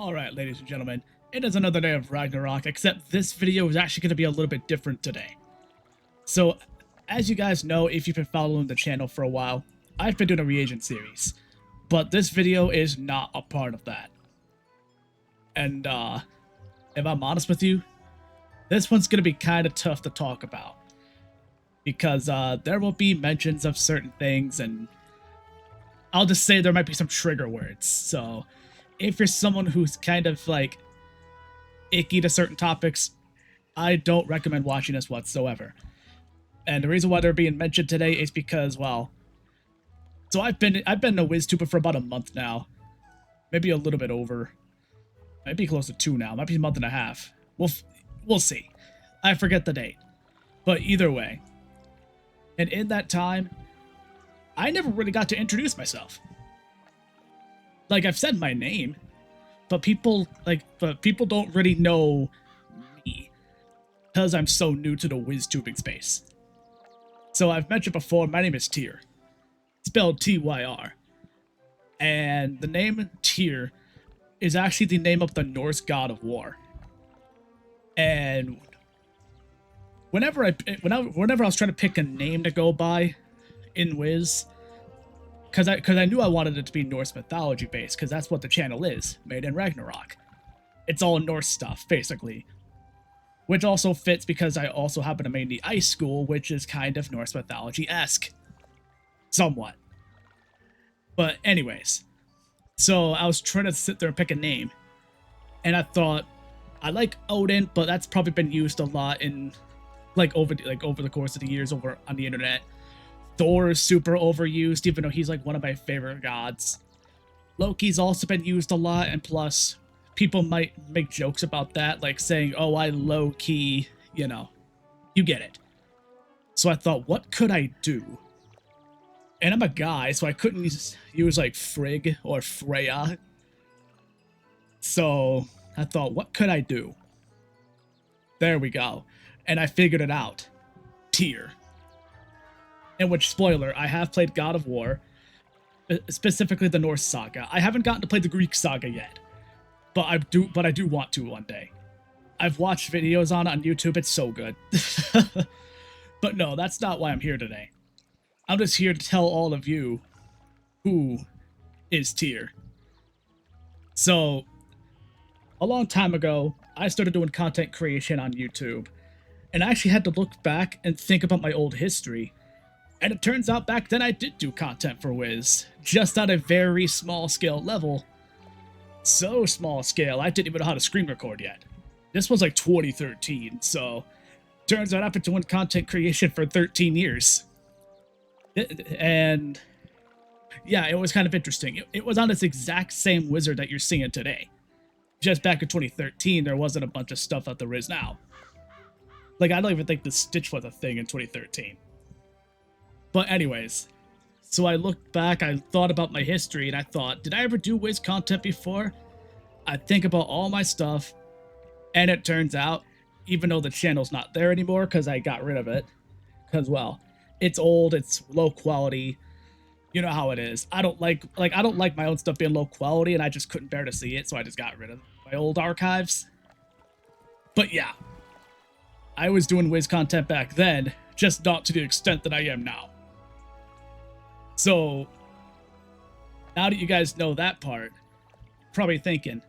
Alright, ladies and gentlemen, it is another day of Ragnarok, except this video is actually going to be a little bit different today. So, as you guys know, if you've been following the channel for a while, I've been doing a reagent series, but this video is not a part of that. And, if I'm honest with you, this one's going to be kind of tough to talk about, because there will be mentions of certain things, and I'll just say there might be some trigger words, so if you're someone who's kind of like icky to certain topics, I don't recommend watching this whatsoever. And the reason why they're being mentioned today is because, well, so I've been a WizTuber for about a month now, maybe a little bit over, might be close to 2 now, might be a month and a half. We'll see. I forget the date, but either way. And in that time, I never really got to introduce myself. Like, I've said my name, but people don't really know me because I'm so new to the WizTubing space. So I've mentioned before, my name is Tyr, spelled T-Y-R, and the name Tyr is actually the name of the Norse god of war. And whenever I was trying to pick a name to go by in Wiz, because I knew I wanted it to be Norse mythology based, because that's what the channel is, made in Ragnarok. It's all Norse stuff, basically. Which also fits because I also happen to main the Ice School, which is kind of Norse mythology-esque. Somewhat. But anyways, so I was trying to sit there and pick a name, and I thought, I like Odin, but that's probably been used a lot in, over the course of the years over on the internet. Thor is super overused, even though he's like one of my favorite gods. Loki's also been used a lot, and plus, people might make jokes about that, like saying, oh, I low-key, you know, you get it. So I thought, what could I do? And I'm a guy, so I couldn't use like Frigg or Freya. So I thought, what could I do? There we go. And I figured it out. Tyr. In which, spoiler, I have played God of War, specifically the Norse saga. I haven't gotten to play the Greek saga yet, but I do want to one day. I've watched videos on it on YouTube. It's so good. But no, that's not why I'm here today. I'm just here to tell all of you who is Tyr. So, a long time ago, I started doing content creation on YouTube, and I actually had to look back and think about my old history. And it turns out back then I did do content for Wiz, just at a very small scale level. So small scale, I didn't even know how to screen record yet. This was like 2013, so turns out I've been doing content creation for 13 years. And yeah, it was kind of interesting. It was on this exact same wizard that you're seeing today. Just back in 2013, there wasn't a bunch of stuff that there is now. Like, I don't even think the Stitch was a thing in 2013. But anyways, so I looked back, I thought about my history, and I thought, did I ever do Wiz content before? I think about all my stuff, and it turns out, even though the channel's not there anymore because I got rid of it, because, well, it's old, it's low quality, you know how it is. I don't like my own stuff being low quality, and I just couldn't bear to see it, so I just got rid of my old archives. But yeah, I was doing Wiz content back then, just not to the extent that I am now. So, now that you guys know that part, you're probably thinking,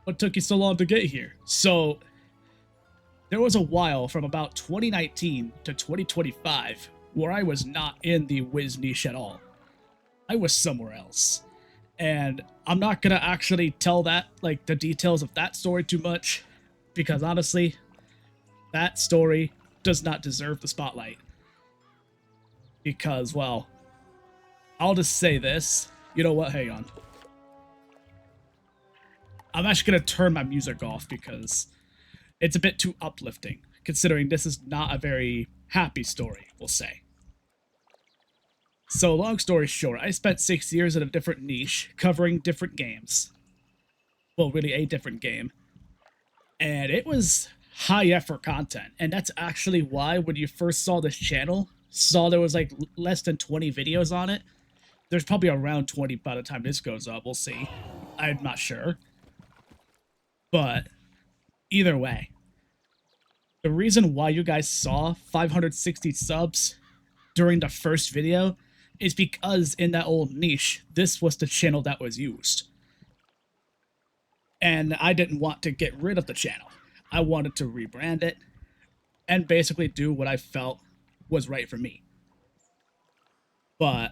what took you so long to get here? So, there was a while from about 2019 to 2025 where I was not in the Wiz niche at all. I was somewhere else. And I'm not gonna actually tell that, like, the details of that story too much, because honestly, that story does not deserve the spotlight. Because, well, I'll just say this. You know what? Hang on. I'm actually going to turn my music off because it's a bit too uplifting, considering this is not a very happy story, we'll say. So, long story short, I spent 6 years in a different niche, covering different games. Well, really a different game. And it was high effort content. And that's actually why when you first saw this channel, saw there was like less than 20 videos on it, there's probably around 20 by the time this goes up. We'll see. I'm not sure. But either way, the reason why you guys saw 560 subs during the first video is because in that old niche, this was the channel that was used. And I didn't want to get rid of the channel. I wanted to rebrand it and basically do what I felt was right for me. But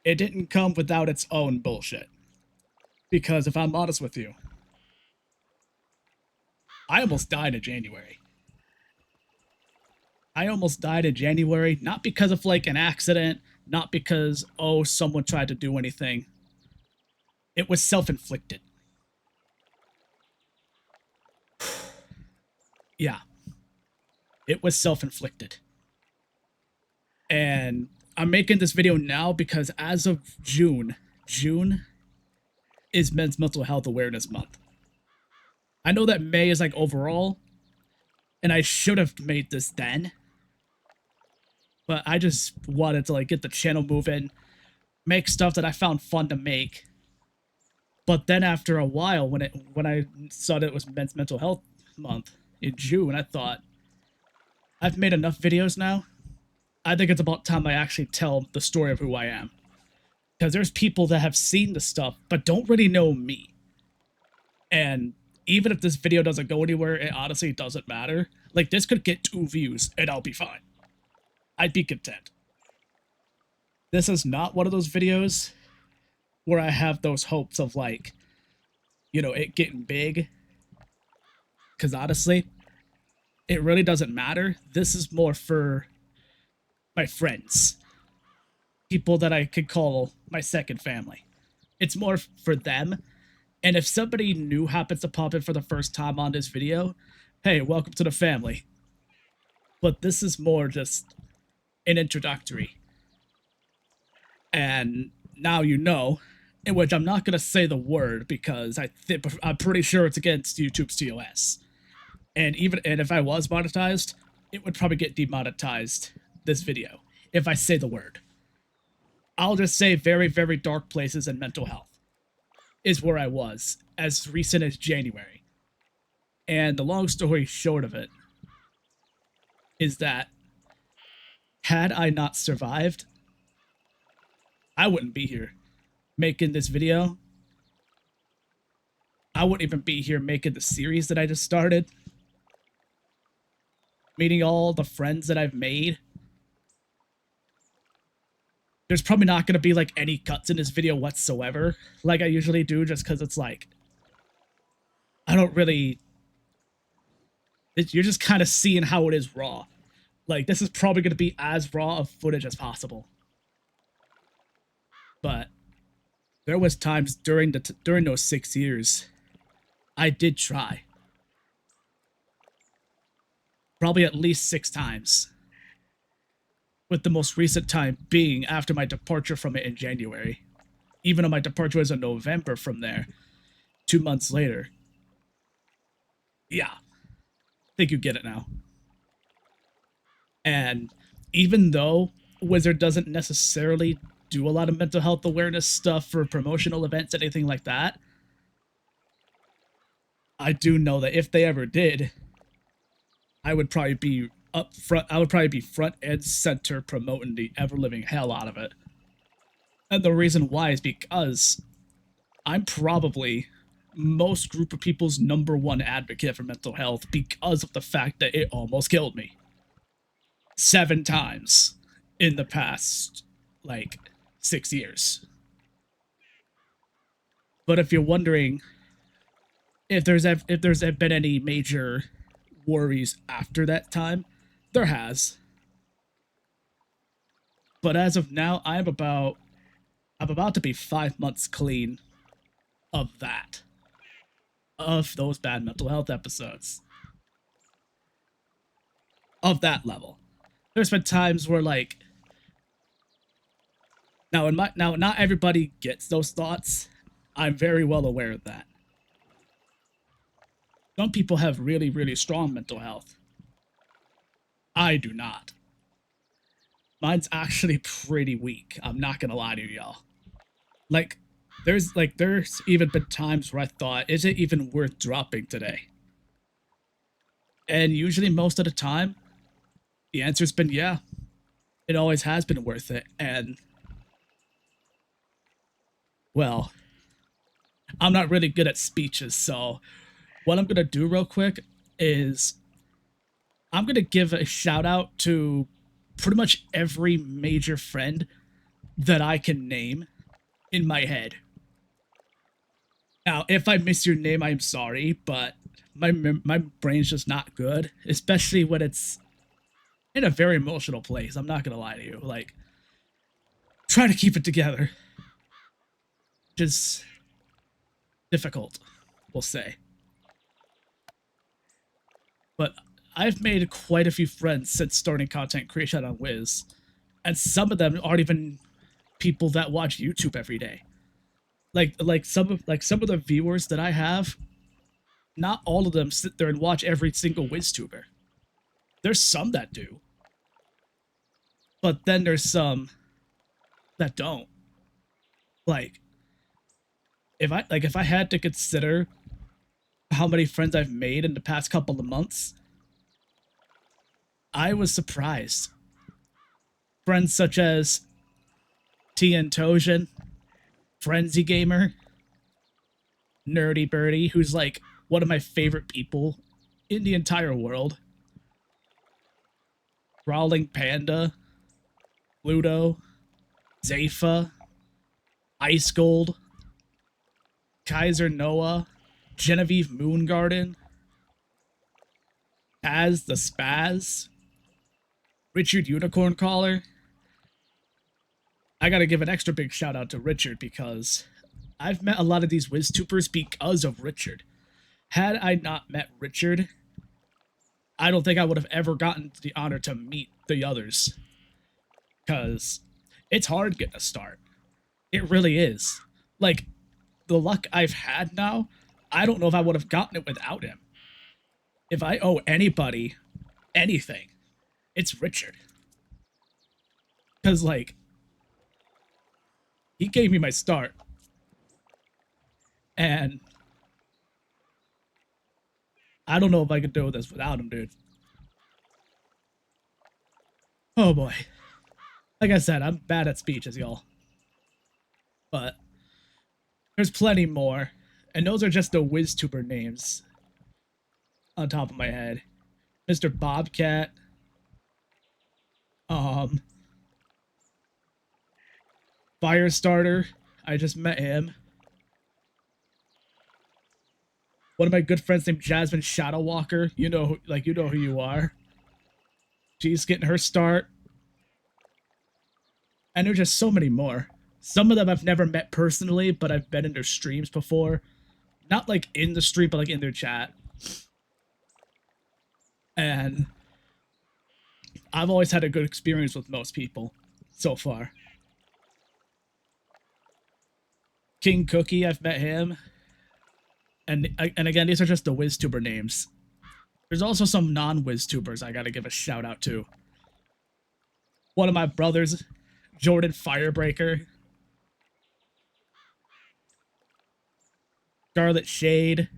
it didn't come without its own bullshit. Because if I'm honest with you, I almost died in January. I almost died in January, not because of like an accident, not because, oh, someone tried to do anything. It was self-inflicted. Yeah. It was self-inflicted. And I'm making this video now because as of June is Men's Mental Health Awareness Month. I know that May is like overall, and I should have made this then, but I just wanted to like get the channel moving, make stuff that I found fun to make. But then after a while, when I saw that it was Men's Mental Health Month in June, I thought, I've made enough videos now. I think it's about time I actually tell the story of who I am. Because there's people that have seen the stuff, but don't really know me. And even if this video doesn't go anywhere, it honestly doesn't matter. Like, this could get 2 views, and I'll be fine. I'd be content. This is not one of those videos where I have those hopes of, like, you know, it getting big. Because honestly, it really doesn't matter. This is more for my friends. People that I could call my second family. It's more for them. And if somebody new happens to pop in for the first time on this video, hey, welcome to the family. But this is more just an introductory. And now you know, in which I'm not going to say the word because I'm pretty sure it's against YouTube's TOS. And if I was monetized, it would probably get demonetized this video if I say the word. I'll just say very, very dark places and mental health is where I was as recent as January. And the long story short of it is that had I not survived, I wouldn't be here making this video. I wouldn't even be here making the series that I just started. Meeting all the friends that I've made. There's probably not going to be like any cuts in this video whatsoever, like I usually do, just because it's like, I don't really, you're just kind of seeing how it is raw. Like, this is probably going to be as raw of footage as possible. But there was times during those 6 years, I did try. Probably at least 6 times. With the most recent time being after my departure from it in January. Even though my departure was in November from there, 2 months later. Yeah. I think you get it now. And even though Wizard doesn't necessarily do a lot of mental health awareness stuff for promotional events, anything like that, I do know that if they ever did, I would probably be up front. I would probably be front and center promoting the ever-living hell out of it. And the reason why is because I'm probably most group of people's #1 advocate for mental health because of the fact that it almost killed me 7 times in the past, like, 6 years. But if you're wondering if there's been any major worries after that time, there has. But as of now, I'm about to be 5 months clean of that. Of those bad mental health episodes. Of that level. There's been times where, like, now not everybody gets those thoughts. I'm very well aware of that. Some people have really, really strong mental health. I do not. Mine's actually pretty weak. I'm not gonna lie to y'all. Like, there's even been times where I thought, is it even worth dropping today? And usually most of the time, the answer's been yeah. It always has been worth it. And well, I'm not really good at speeches, so what I'm gonna do real quick is I'm gonna give a shout out to pretty much every major friend that I can name in my head. Now, if I miss your name, I'm sorry, but my brain's just not good, especially when it's in a very emotional place. I'm not gonna lie to you. Like, try to keep it together. Just difficult, we'll say. But I've made quite a few friends since starting content creation on Wiz, and some of them aren't even people that watch YouTube every day. Some of the viewers that I have, not all of them sit there and watch every single WizTuber. There's some that do, but then there's some that don't. Like if I had to consider how many friends I've made in the past couple of months, I was surprised. Friends such as Tian Tojin, Frenzy Gamer, Nerdy Birdie, who's like one of my favorite people in the entire world, Brawling Panda, Ludo, Zayfa, Ice Gold, Kaiser Noah, Genevieve Moongarden, Paz the Spaz, Richard Unicorn Caller. I gotta give an extra big shout out to Richard because I've met a lot of these WizTubers because of Richard. Had I not met Richard, I don't think I would have ever gotten the honor to meet the others. Because it's hard getting a start. It really is. Like, the luck I've had now, I don't know if I would have gotten it without him. If I owe anybody anything, it's Richard. Because, like, he gave me my start. And I don't know if I could do this without him, dude. Oh boy. Like I said, I'm bad at speeches, y'all. But there's plenty more. And those are just the WizTuber names on top of my head. Mr. Bobcat. Firestarter. I just met him. One of my good friends named Jasmine Shadowwalker. You know who you are. She's getting her start. And there's just so many more. Some of them I've never met personally, but I've been in their streams before. Not like in the stream, but like in their chat. And I've always had a good experience with most people so far. King Cookie, I've met him. And again, these are just the WizTuber names. There's also some non-WizTubers I gotta give a shout out to. One of my brothers, Jordan Firebreaker. Scarlet Shade.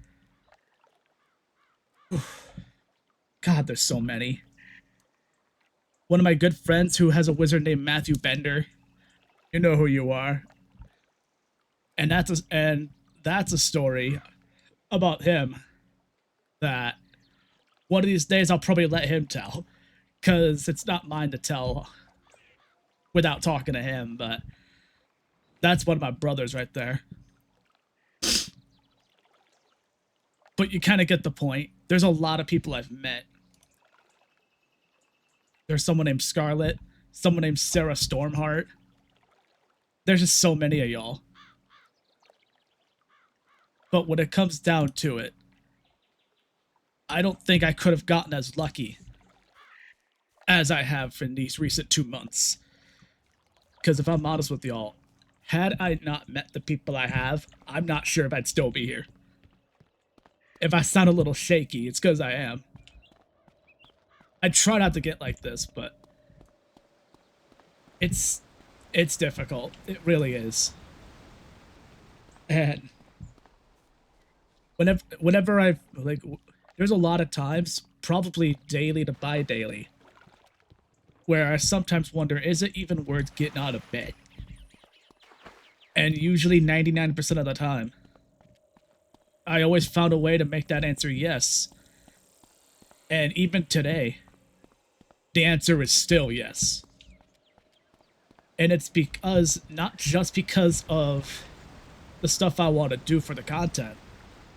God, there's so many. One of my good friends who has a wizard named Matthew Bender. You know who you are. And that's a story about him that one of these days I'll probably let him tell, because it's not mine to tell without talking to him, but that's one of my brothers right there. But you kind of get the point. There's a lot of people I've met. There's someone named Scarlet, someone named Sarah Stormheart. There's just so many of y'all. But when it comes down to it, I don't think I could have gotten as lucky as I have in these recent 2 months. Because if I'm honest with y'all, had I not met the people I have, I'm not sure if I'd still be here. If I sound a little shaky, it's because I am. I try not to get like this, but it's difficult. It really is. And whenever I've like, there's a lot of times, probably daily to bi-daily, where I sometimes wonder, is it even worth getting out of bed? And usually 99% of the time, I always found a way to make that answer yes. And even today, the answer is still yes. And it's because, not just because of the stuff I want to do for the content,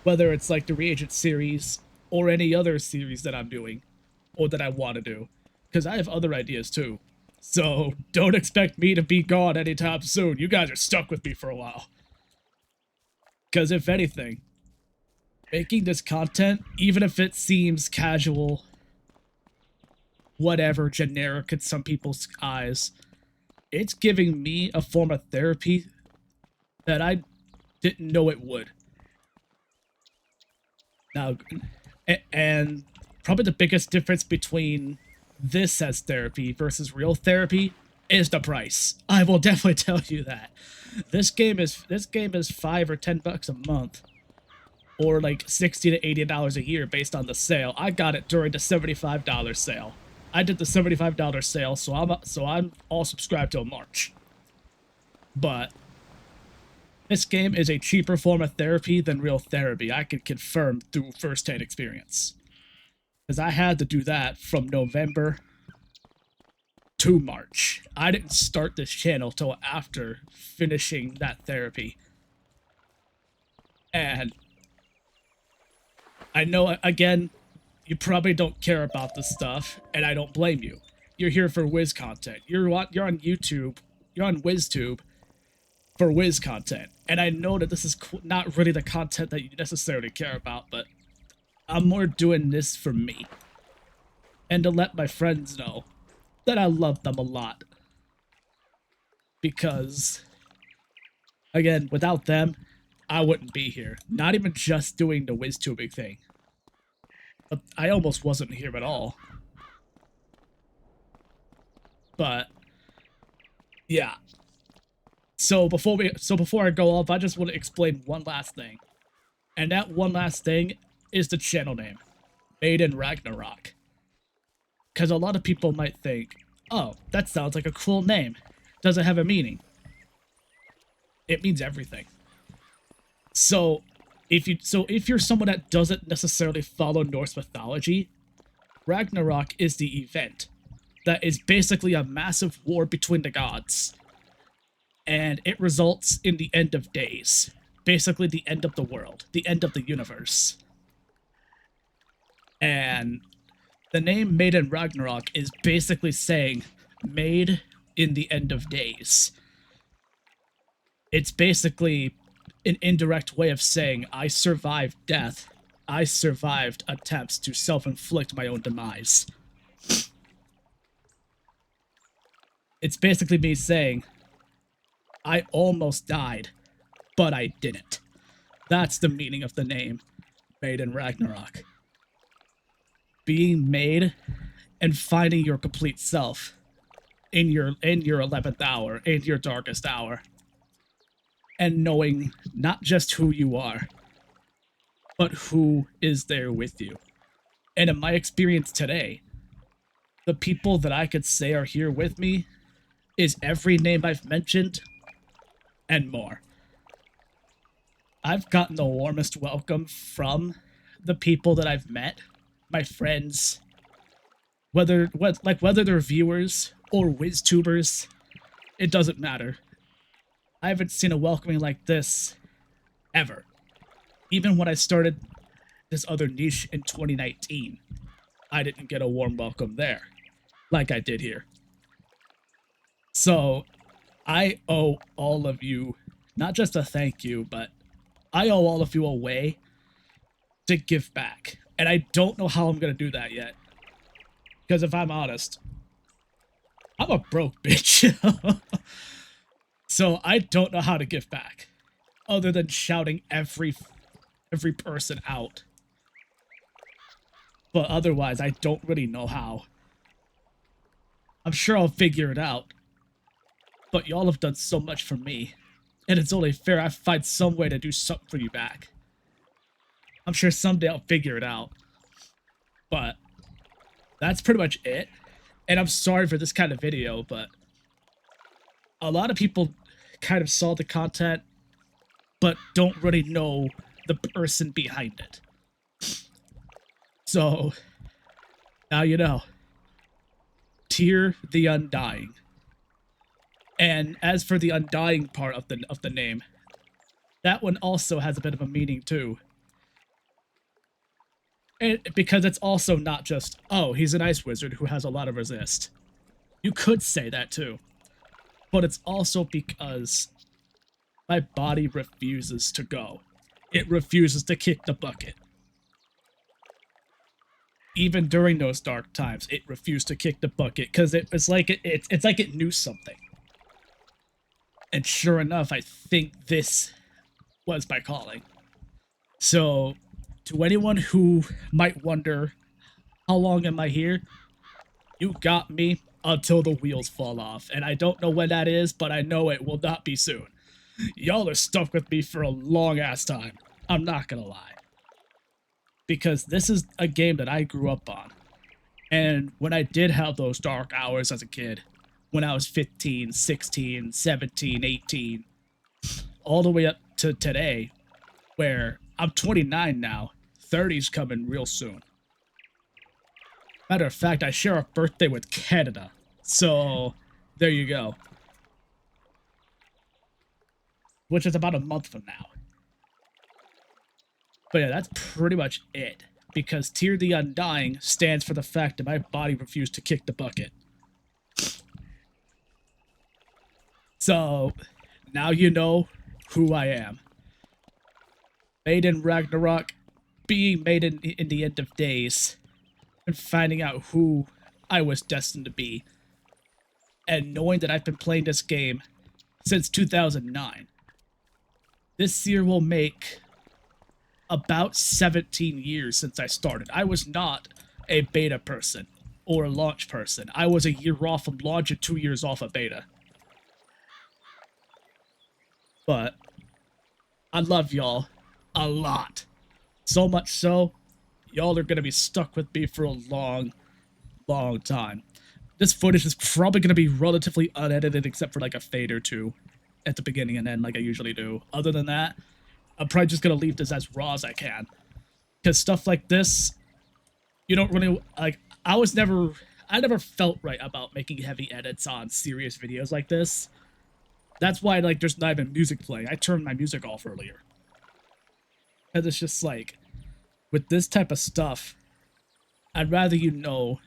whether it's like the Reagent series or any other series that I'm doing or that I want to do, because I have other ideas too. So don't expect me to be gone anytime soon. You guys are stuck with me for a while. Because if anything, making this content, even if it seems casual, whatever, generic in some people's eyes, it's giving me a form of therapy that I didn't know it would. Now, and probably the biggest difference between this as therapy versus real therapy is the price. I will definitely tell you that. This game is $5 or $10 a month, or like $60 to $80 a year based on the sale. I got it during the $75 sale. I did the $75 sale, so I'm all subscribed till March. But this game is a cheaper form of therapy than real therapy. I can confirm through first-hand experience, because I had to do that from November to March. I didn't start this channel till after finishing that therapy. And I know, again, you probably don't care about this stuff, and I don't blame you. You're here for Wiz content. You're on YouTube, you're on WizTube for Wiz content. And I know that this is not really the content that you necessarily care about, but I'm more doing this for me. And to let my friends know that I love them a lot. Because, again, without them, I wouldn't be here. Not even just doing the WizTubing thing. But I almost wasn't here at all. But yeah. So before I go off, I just want to explain one last thing. And that one last thing is the channel name, Made in Ragnarok. Because a lot of people might think, oh, that sounds like a cool name. Does it have a meaning? It means everything. So if you're someone that doesn't necessarily follow Norse mythology, Ragnarok is the event that is basically a massive war between the gods. And it results in the end of days. Basically the end of the world, the end of the universe. And the name Made in Ragnarok is basically saying, made in the end of days. It's basically an indirect way of saying, I survived death. I survived attempts to self-inflict my own demise. It's basically me saying, I almost died, but I didn't. That's the meaning of the name, Made in Ragnarok. Being made and finding your complete self in your 11th hour, in your darkest hour. And knowing not just who you are, but who is there with you. And in my experience today, the people that I could say are here with me is every name I've mentioned and more. I've gotten the warmest welcome from the people that I've met, my friends, whether they're viewers or WizTubers, it doesn't matter. I haven't seen a welcoming like this ever. Even when I started this other niche in 2019, I didn't get a warm welcome there like I did here. So I owe all of you not just a thank you, but I owe all of you a way to give back. And I don't know how I'm going to do that yet. Because if I'm honest, I'm a broke bitch. So I don't know how to give back. Other than shouting every person out. But otherwise, I don't really know how. I'm sure I'll figure it out. But y'all have done so much for me. And it's only fair I find some way to do something for you back. I'm sure someday I'll figure it out. But that's pretty much it. And I'm sorry for this kind of video, but a lot of people kind of saw the content, but don't really know the person behind it. So, now you know. Tyr the Undying. And as for the Undying part of the name, that one also has a bit of a meaning too. Because it's also not just, oh, he's an ice wizard who has a lot of resist. You could say that too. But it's also because my body refuses to go. It refuses to kick the bucket. Even during those dark times, it refused to kick the bucket because it's like it's like it knew something. And sure enough, I think this was my calling. So, to anyone who might wonder, how long am I here? You got me until the wheels fall off. And I don't know when that is, but I know it will not be soon. Y'all are stuck with me for a long ass time. I'm not gonna lie. Because this is a game that I grew up on. And when I did have those dark hours as a kid, when I was 15, 16, 17, 18, all the way up to today, where I'm 29 now, 30's coming real soon. Matter of fact, I share a birthday with Canada, so there you go. Which is about a month from now. But yeah, that's pretty much it. Because Tyr the Undying stands for the fact that my body refused to kick the bucket. So, now you know who I am. Made in Ragnarok, being made in the end of days, and finding out who I was destined to be. And knowing that I've been playing this game since 2009. This year will make about 17 years since I started. I was not a beta person or a launch person. I was a year off of launch and 2 years off of beta. But I love y'all a lot. So much so, y'all are going to be stuck with me for a long, long time. This footage is probably going to be relatively unedited except for like a fade or two at the beginning and end like I usually do. Other than that, I'm probably just going to leave this as raw as I can. Because stuff like this, you don't really, like, I never felt right about making heavy edits on serious videos like this. That's why, like, there's not even music playing. I turned my music off earlier. And it's just like, with this type of stuff, I'd rather you know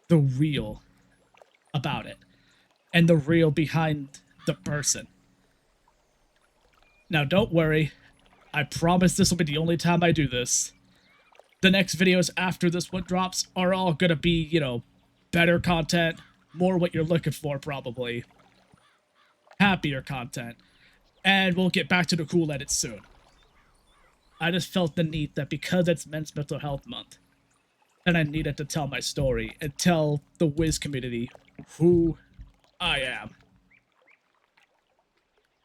the real about it. And the real behind the person. Now, don't worry. I promise this will be the only time I do this. The next videos after this one drops are all gonna be, you know, better content, more what you're looking for, probably. Happier content. And we'll get back to the cool edits soon. I just felt the need that because it's Men's Mental Health Month, and I needed to tell my story and tell the Wiz community who I am.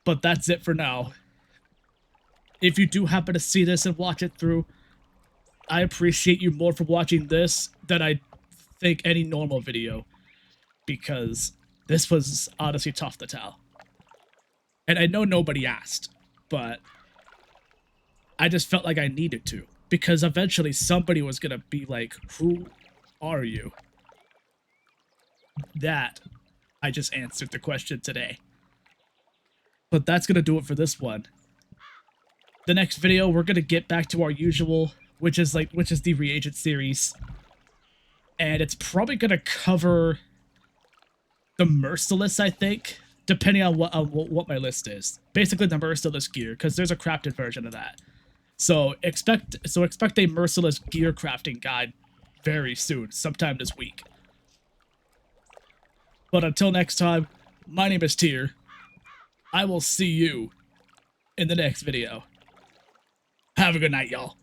But that's it for now. If you do happen to see this and watch it through, I appreciate you more for watching this than I think any normal video. Because this was honestly tough to tell. And I know nobody asked, but I just felt like I needed to. Because eventually somebody was going to be like, who are you? That, I just answered the question today. But that's going to do it for this one. The next video, we're going to get back to our usual, which is the reagent series. And it's probably going to cover the Merciless, I think, depending on what my list is. Basically the Merciless gear, because there's a crafted version of that. So expect a Merciless gear crafting guide very soon, sometime this week. But until next time, my name is Tyr. I will see you in the next video. Have a good night, y'all.